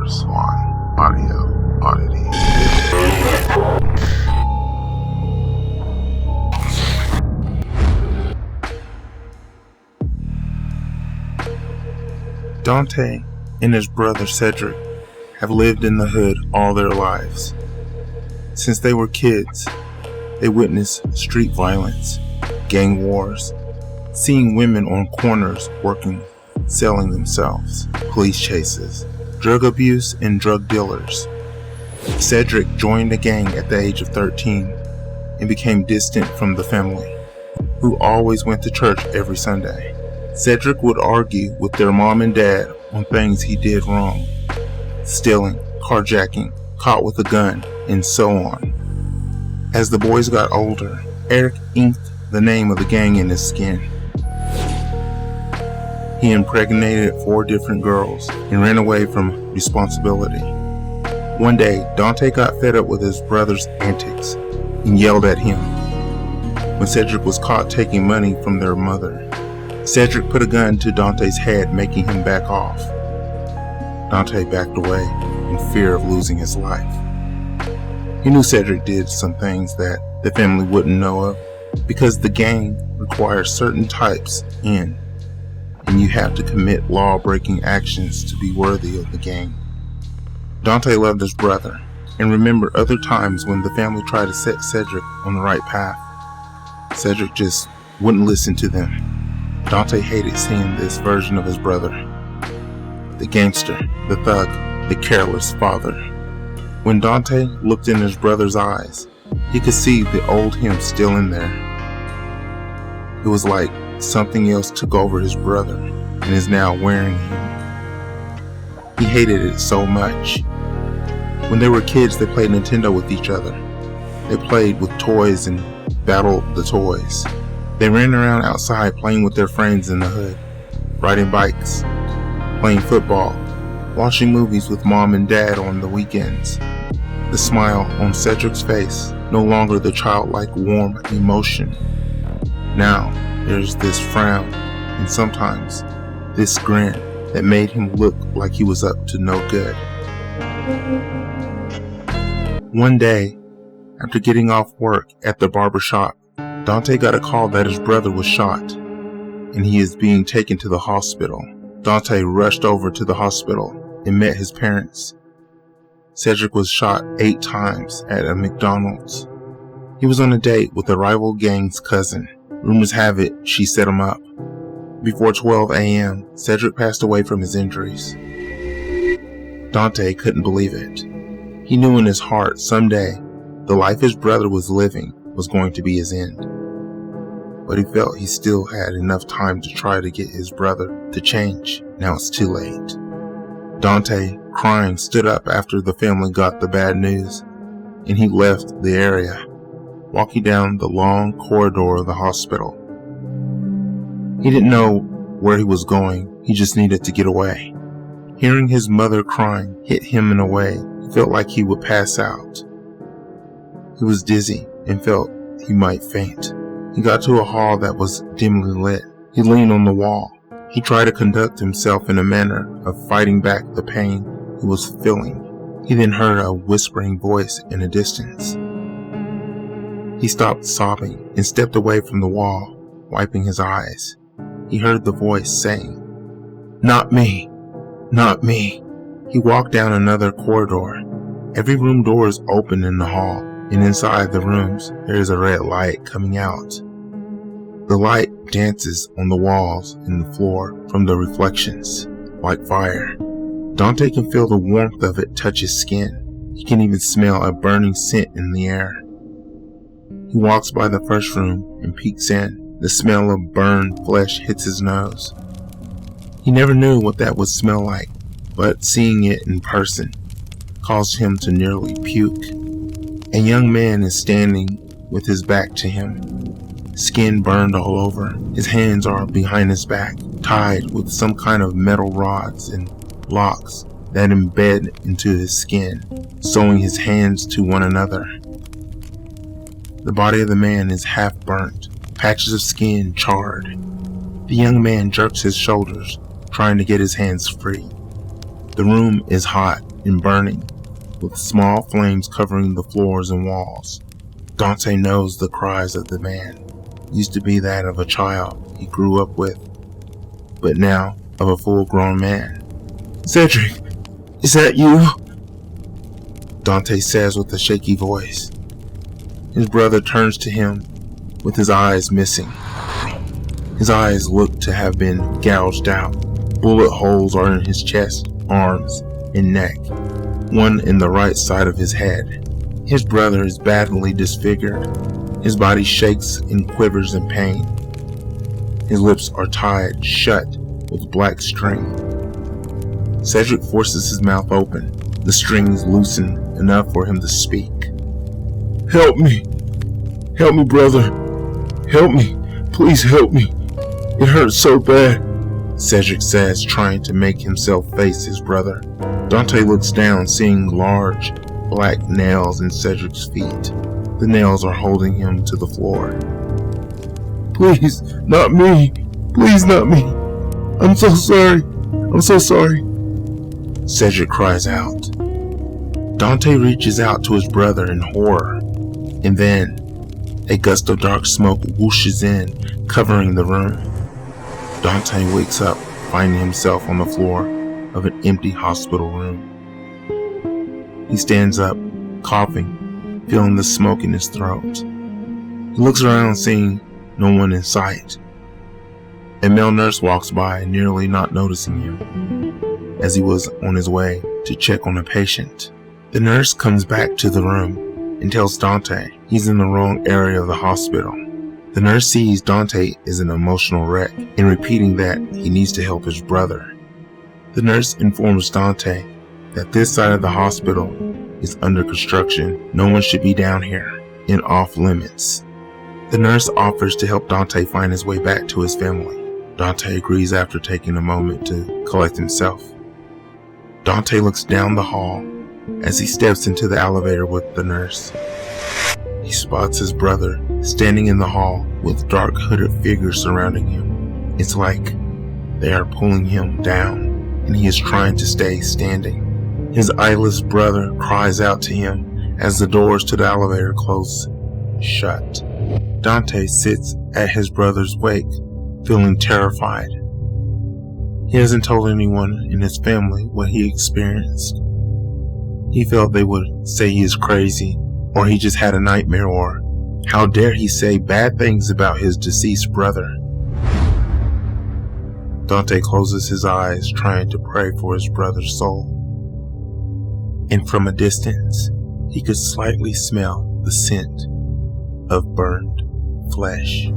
for Swan Audio Oddities. Dante and his brother Cedric have lived in the hood all their lives. Since they were kids, they witnessed street violence, gang wars, seeing women on corners working, selling themselves, police chases, drug abuse, and drug dealers. Cedric joined a gang at the age of 13 and became distant from the family, who always went to church every Sunday. Cedric would argue with their mom and dad on things he did wrong, stealing, carjacking, caught with a gun, and so on. As the boys got older, Eric inked the name of the gang in his skin. He impregnated 4 different girls and ran away from responsibility. One day, Dante got fed up with his brother's antics and yelled at him. When Cedric was caught taking money from their mother, Cedric put a gun to Dante's head, making him back off. Dante backed away in fear of losing his life. He knew Cedric did some things that the family wouldn't know of, because the gang requires certain types in, and you have to commit law-breaking actions to be worthy of the gang. Dante loved his brother and remembered other times when the family tried to set Cedric on the right path. Cedric just wouldn't listen to them. Dante hated seeing this version of his brother. The gangster, the thug, the careless father. When Dante looked in his brother's eyes, he could see the old him still in there. It was like something else took over his brother and is now wearing him. He hated it so much. When they were kids, they played Nintendo with each other. They played with toys and battled the toys. They ran around outside playing with their friends in the hood, riding bikes, playing football, watching movies with mom and dad on the weekends. The smile on Cedric's face, no longer the childlike warm emotion. Now there's this frown and sometimes this grin that made him look like he was up to no good. One day, after getting off work at the barber shop, Dante got a call that his brother was shot and he is being taken to the hospital. Dante rushed over to the hospital and met his parents. Cedric was shot 8 times at a McDonald's. He was on a date with a rival gang's cousin. Rumors have it she set him up. Before 12 a.m., Cedric passed away from his injuries. Dante couldn't believe it. He knew in his heart someday the life his brother was living was going to be his end. But he felt he still had enough time to try to get his brother to change. Now it's too late. Dante, crying, stood up after the family got the bad news, and he left the area, walking down the long corridor of the hospital. He didn't know where he was going, he just needed to get away. Hearing his mother crying hit him in a way he felt like he would pass out. He was dizzy and felt he might faint. He got to a hall that was dimly lit. He leaned on the wall. He tried to conduct himself in a manner of fighting back the pain he was feeling. He then heard a whispering voice in the distance. He stopped sobbing and stepped away from the wall, wiping his eyes. He heard the voice saying, "Not me, not me." He walked down another corridor. Every room door is open in the hall, and inside the rooms there is a red light coming out. The light dances on the walls and the floor from the reflections, like fire. Dante can feel the warmth of it touch his skin. He can even smell a burning scent in the air. He walks by the first room and peeks in. The smell of burned flesh hits his nose. He never knew what that would smell like, but seeing it in person caused him to nearly puke. A young man is standing with his back to him, skin burned all over. His hands are behind his back, tied with some kind of metal rods and locks that embed into his skin, sewing his hands to one another. The body of the man is half burnt, patches of skin charred. The young man jerks his shoulders, trying to get his hands free. The room is hot and burning, with small flames covering the floors and walls. Dante knows the cries of the man used to be that of a child he grew up with, but now of a full-grown man. "Cedric, is that you?" Dante says with a shaky voice. His brother turns to him with his eyes missing. His eyes look to have been gouged out. Bullet holes are in his chest, arms, and neck, one in the right side of his head. His brother is badly disfigured. His body shakes and quivers in pain. His lips are tied shut with black string. Cedric forces his mouth open. The strings loosen enough for him to speak. "Help me! Help me, brother! Help me! Please help me! It hurts so bad," Cedric says, trying to make himself face his brother. Dante looks down, seeing large black nails in Cedric's feet. The nails are holding him to the floor. "Please, not me! Please, not me! I'm so sorry! I'm so sorry!" Cedric cries out. Dante reaches out to his brother in horror, and then a gust of dark smoke whooshes in, covering the room. Dante wakes up, finding himself on the floor of an empty hospital room. He stands up, coughing, feeling the smoke in his throat. He looks around, seeing no one in sight. A male nurse walks by, nearly not noticing him, as he was on his way to check on a patient. The nurse comes back to the room and tells Dante he's in the wrong area of the hospital. The nurse sees Dante is an emotional wreck and repeating that he needs to help his brother. The nurse informs Dante that this side of the hospital is under construction. No one should be down here and off limits. The nurse offers to help Dante find his way back to his family. Dante agrees after taking a moment to collect himself. Dante looks down the hall as he steps into the elevator with the nurse. He spots his brother standing in the hall with dark hooded figures surrounding him. It's like they are pulling him down and he is trying to stay standing. His eyeless brother cries out to him as the doors to the elevator close shut. Dante sits at his brother's wake, feeling terrified. He hasn't told anyone in his family what he experienced. He felt they would say he is crazy, or he just had a nightmare, or how dare he say bad things about his deceased brother. Dante closes his eyes, trying to pray for his brother's soul. And from a distance, he could slightly smell the scent of burned flesh.